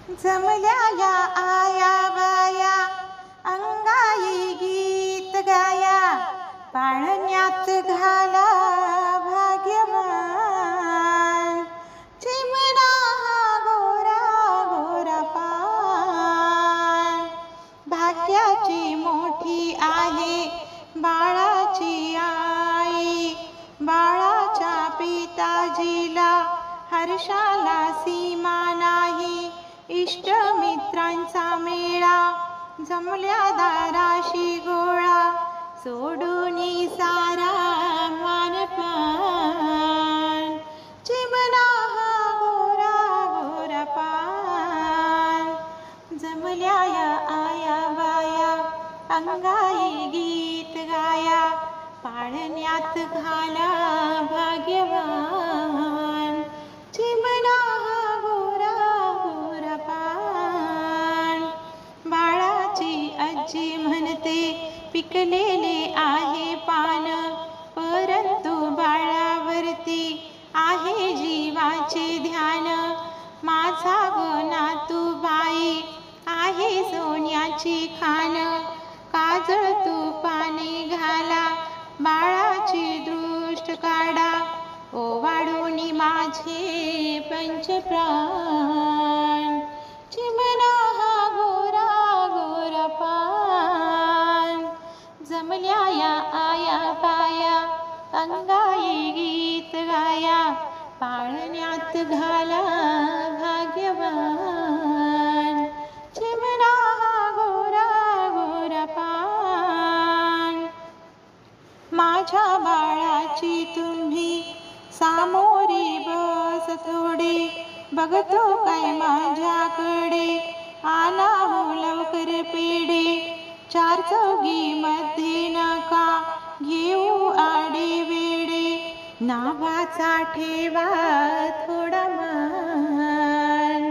जमल्या या आया बाया अंगाई गीत गाया पाळण्यात घाला भाग्यवान चिमणा हा गोरा गोरा पान भाग्याची मोठी आहे बाळाची आई बाळाच्या पिताजीला हर्षाला सीमा नाही इष्ट मित्रांचा मेळा जमल्या दाराशी गोळा सोडून सारा मानपान चिमणा हा गोरा गोरा पान जमल्या या आया बाया अंगाई गीत गाया पाळण्यात घाला भाग्यवान चिमणा हा गोरा गोरा पान बाळाची आजी म्हणते पिकलेले आहे पान परंतु बाळावरती आहे जीवाचे ध्यान माझा ग नातू बाई आहे सोन्याची खान काजळ तुपाने घाला बाळाची दृष्ट काढा ओवाळून माझे पंचप्राण चिमणा हा गोरा गोरा पान जमल्या या आया बाया अंगाई गीत गाया पाळण्यात घाला भाग्यवान चिमणा हा गोरा गोरा पान माझ्या बाळाची तुम्ही सामोरी बस थोडे बघतो काय माझ्याकडे आणा हो लवकर पेढे चार चौघी मध्ये नका घेऊ आडे वेडे नावाचा ठेवा थोडा मान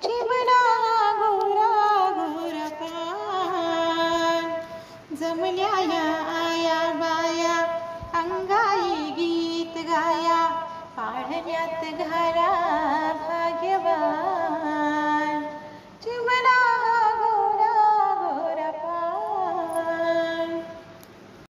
चिमणा हा गोरा गोरा पान जमल्या या आया बाया अंगाई गीत गाया पाळण्यात घाला भाग्यवान